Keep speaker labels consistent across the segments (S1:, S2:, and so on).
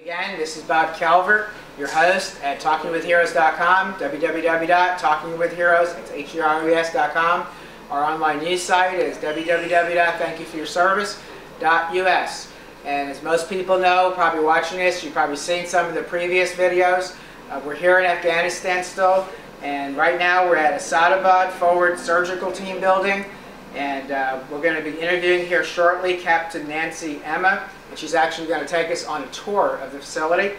S1: Again, this is Bob Calvert, your host at TalkingWithHeroes.com, www.talkingwithheroes.com. Our online news site is www.thankyouforyourservice.us. And as most people know, probably watching this, you've probably seen some of the previous videos. We're here in Afghanistan still, and right now we're at Asadabad Forward Surgical Team Building. And we're going to be interviewing here shortly Capt Nancy Emma, and she's actually going to take us on a tour of the facility.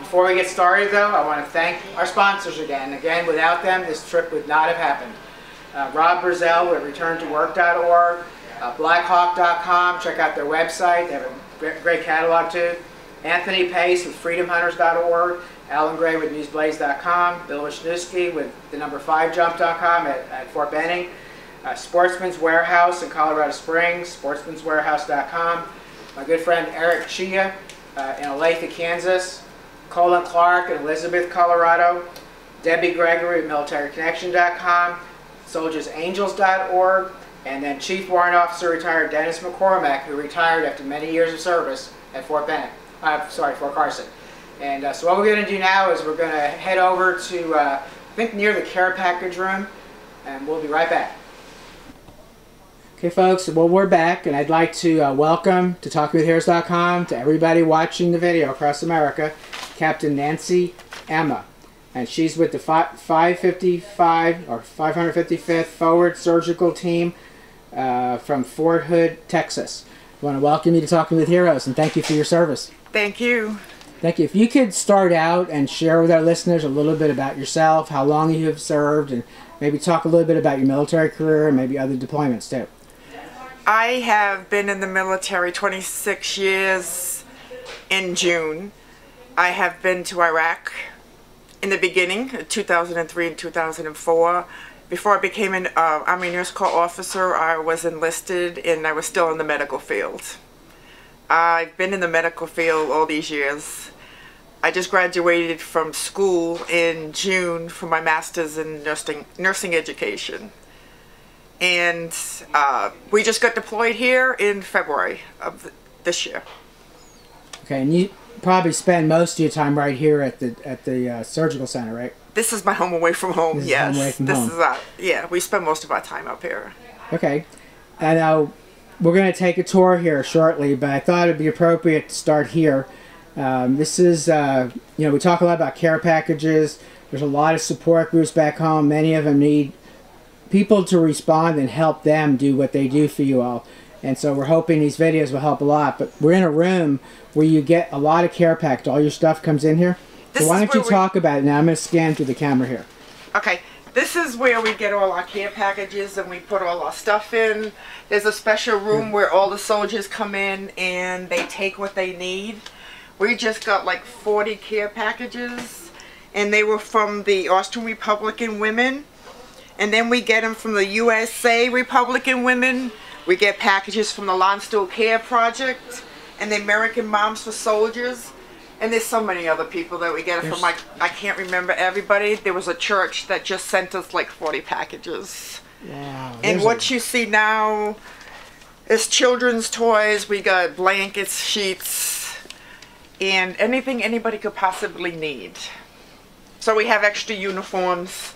S1: Before we get started though, I want to thank our sponsors again. Again, without them, this trip would not have happened. Rob Brazell with returntowork.org, blackhawk.com, check out their website, they have a great catalog too. Anthony Pace with freedomhunters.org, Alan Gray with newsblaze.com, Bill Wisniewski with the number5jump.com at Fort Benning, Sportsman's Warehouse in Colorado Springs, sportsmanswarehouse.com, my good friend Eric Chia in Olathe, Kansas, Colin Clark in Elizabeth, Colorado, Debbie Gregory at militaryconnection.com, soldiersangels.org, and then Chief Warrant Officer retired Dennis McCormack, who retired after many years of service at Fort Carson. And so what we're going to do now is we're going to head over to, I think near the care package room, and we'll be right back. Okay folks, well we're back, and I'd like to welcome to TalkingWithHeroes.com to everybody watching the video across America, Capt Nancy Emma. And she's with the 555 or 555th Forward Surgical Team from Fort Hood, Texas. I want to welcome you to Talking with Heroes and thank you for your service.
S2: Thank you.
S1: Thank you. If you could start out and share with our listeners a little bit about yourself, how long you have served, and maybe talk a little bit about your military career and maybe other deployments too.
S2: I have been in the military 26 years in June. I have been to Iraq in the beginning, 2003 and 2004. Before I became an Army Nurse Corps officer, I was enlisted and I was still in the medical field. I've been in the medical field all these years. I just graduated from school in June for my master's in nursing education. And we just got deployed here in February of this year.
S1: Okay, and you probably spend most of your time right here at the surgical center, right?
S2: This is my home away from home.
S1: This
S2: yes,
S1: is home away from home.
S2: Yeah, we spend most of our time up here.
S1: Okay, and now we're going to take a tour here shortly, but I thought it'd be appropriate to start here. This is, you know, we talk a lot about care packages. There's a lot of support groups back home. Many of them need people to respond and help them do what they do for you all. And so we're hoping these videos will help a lot. But we're in a room where you get a lot of care package. All your stuff comes in here. So why don't you talk about it now? I'm going to scan through the camera here.
S2: Okay. This is where we get all our care packages and we put all our stuff in. There's a special room where all the soldiers come in and they take what they need. We just got like 40 care packages, and they were from the Austrian Republican women. And then we get them from the USA Republican women. We get packages from the Landstuhl Care Project and the American Moms for Soldiers. And there's so many other people that we get it from. I can't remember everybody. There was a church that just sent us like 40 packages.
S1: Wow.
S2: And what you see now is children's toys. We got blankets, sheets, and anything anybody could possibly need. So we have extra uniforms.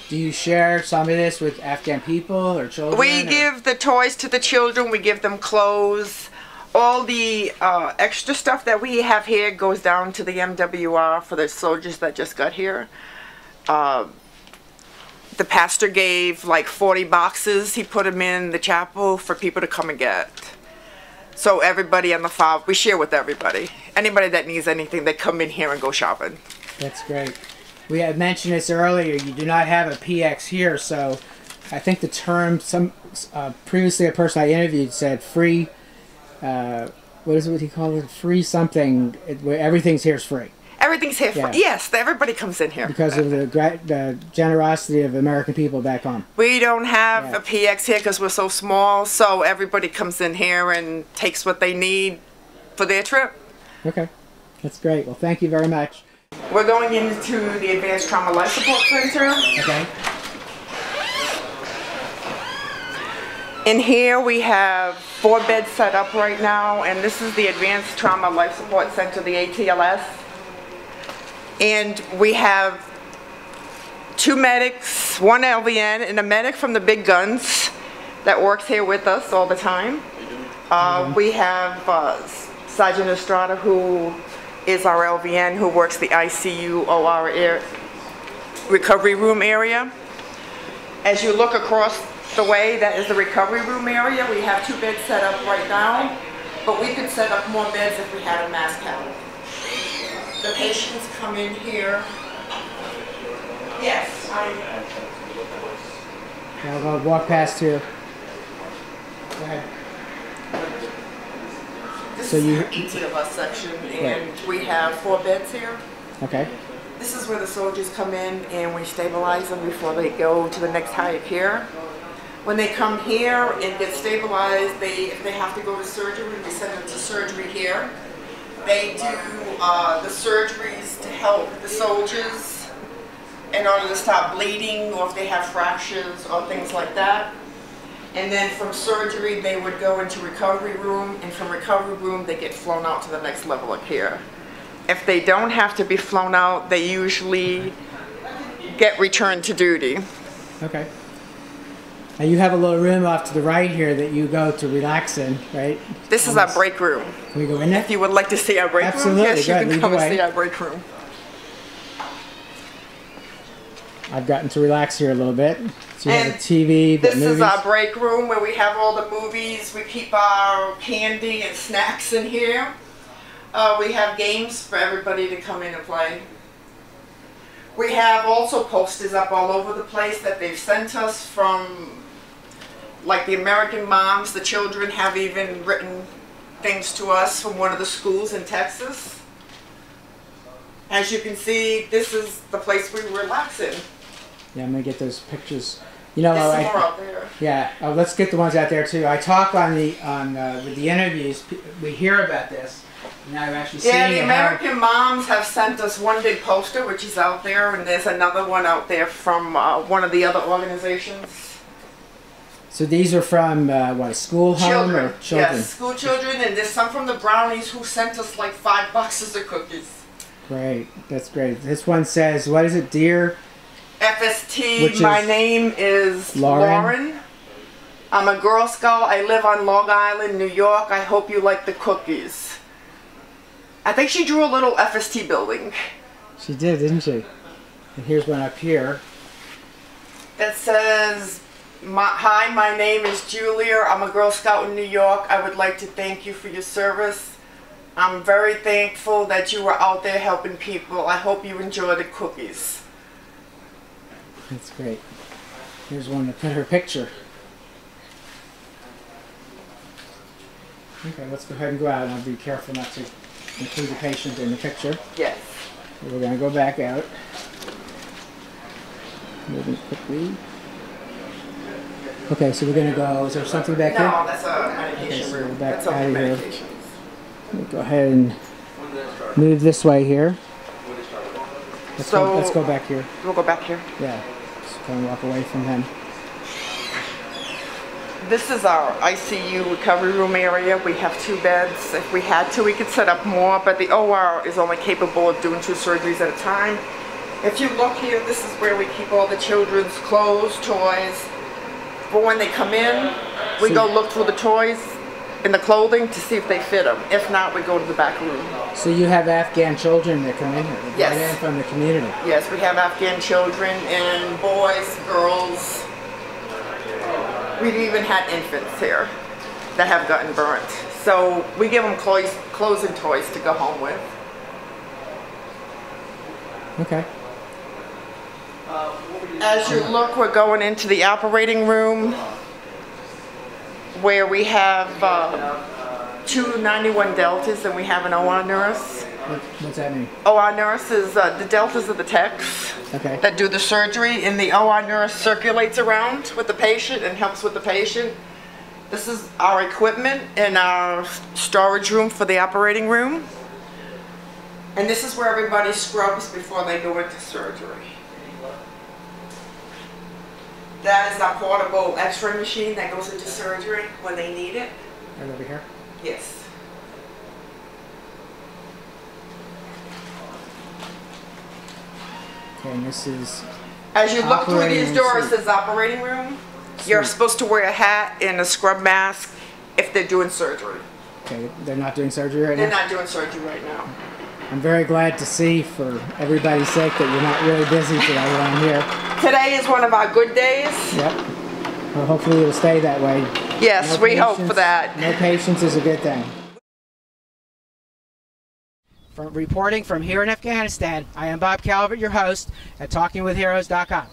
S1: Do you share some of this with Afghan people or children?
S2: We give the toys to the children. We give them clothes. All the extra stuff that we have here goes down to the MWR for the soldiers that just got here. The pastor gave like 40 boxes. He put them in the chapel for people to come and get. So everybody on the file, we share with everybody. Anybody that needs anything, they come in here and go shopping.
S1: That's great. We had mentioned this earlier. You do not have a PX here, so I think the term, previously a person I interviewed said free, what is it, what he called it? Free something, where everything's here is free.
S2: Everything's here for, yes, everybody comes in here.
S1: Because of the generosity of American people back home.
S2: We don't have a PX here because we're so small, so everybody comes in here and takes what they need for their trip.
S1: Okay, that's great. Well, thank you very much.
S2: We're going into the Advanced Trauma Life Support Center.
S1: Okay.
S2: In here we have 4 beds set up right now, and this is the Advanced Trauma Life Support Center, the ATLS. And we have 2 medics, 1 LVN, and a medic from the big guns that works here with us all the time. We have Sergeant Estrada, who is our LVN, who works the ICU OR recovery room area. As you look across the way, that is the recovery room area. We have 2 beds set up right now, but we could set up more beds if we had a mass count. The patients come in here. Yes,
S1: I'll go walk past here. Go ahead.
S2: This is the ET of us section, and we have 4 beds here.
S1: Okay.
S2: This is where the soldiers come in and we stabilize them before they go to the next higher care. When they come here and get stabilized, if they have to go to surgery, we send them to surgery here. They do the surgeries to help the soldiers in order to stop bleeding, or if they have fractures or things like that. And then from surgery, they would go into recovery room, and from recovery room, they get flown out to the next level of care. If they don't have to be flown out, they usually get returned to duty.
S1: Okay. Now you have a little room off to the right here that you go to relax in, right?
S2: This is our break room.
S1: Can we go in there?
S2: If you would like to see our break room, yes, you can come and see our break room.
S1: I've gotten to relax here a little bit. So you have a TV,
S2: this is our break room where we have all the movies. We keep our candy and snacks in here. We have games for everybody to come in and play. We have also posters up all over the place that they've sent us from, like the American Moms. The children have even written things to us from one of the schools in Texas. As you can see, this is the place we relax in.
S1: Yeah, I'm gonna get those pictures. You know,
S2: there's more out there.
S1: Yeah, let's get the ones out there too. I talk with the interviews. We hear about this. Now I've actually seen
S2: the American Moms have sent us one big poster, which is out there, and there's another one out there from one of the other organizations.
S1: So these are from what, a school home or children?
S2: Yes, school children, and there's some from the Brownies who sent us like 5 boxes of cookies. Great,
S1: that's great. This one says, what is it, Dear
S2: FST, my name is Lauren. I'm a Girl Scout. I live on Long Island, New York. I hope you like the cookies. I think she drew a little FST building.
S1: She did, didn't she? And here's one up here.
S2: That says, hi, my name is Julia. I'm a Girl Scout in New York. I would like to thank you for your service. I'm very thankful that you were out there helping people. I hope you enjoy the cookies.
S1: That's great. Here's one to put her picture. Okay, let's go ahead and go out, and I'll be careful not to include the patient in the picture.
S2: Yes.
S1: So we're going to go back out. Moving quickly. Okay, so we're going to go, is there something back here?
S2: No, that's a medication room.
S1: We're back
S2: that's
S1: out of here.
S2: medications.
S1: We'll go ahead and move this way here. Let's go back here.
S2: We'll go back here.
S1: Yeah, just kind of walk away from him.
S2: This is our ICU recovery room area. We have 2 beds. If we had to, we could set up more, but the OR is only capable of doing 2 surgeries at a time. If you look here, this is where we keep all the children's clothes, toys. But when they come in, we go look through the toys and the clothing to see if they fit them. If not, we go to the back room.
S1: So you have Afghan children that come in here?
S2: Yes.
S1: Right in from the community?
S2: Yes, we have Afghan children and boys, girls. We've even had infants here that have gotten burnt. So we give them clothes and toys to go home with.
S1: Okay.
S2: As you look, we're going into the operating room where we have 2 91 deltas and we have an OR nurse.
S1: What's that mean?
S2: OR nurse is, the deltas are the techs that do the surgery, and the OR nurse circulates around with the patient and helps with the patient. This is our equipment in our storage room for the operating room. And this is where everybody scrubs before they go into surgery. That is our portable x-ray machine that goes into surgery when they need it.
S1: Right over here?
S2: Yes.
S1: Okay, and this is...
S2: As you look through
S1: Operating
S2: these
S1: room
S2: doors,
S1: suite.
S2: is operating room. You're
S1: Suite.
S2: supposed to wear a hat and a scrub mask if they're doing surgery.
S1: Okay, they're not doing surgery right
S2: They're
S1: now?
S2: not doing surgery right now.
S1: I'm very glad to see, for everybody's sake, that you're not really busy today around here.
S2: Today is one of our good days.
S1: Yep. Well, hopefully it'll stay that way.
S2: Yes,
S1: No
S2: we hope
S1: patience-
S2: for that.
S1: No patience is a good thing. Reporting from here in Afghanistan, I am Bob Calvert, your host at TalkingWithHeroes.com.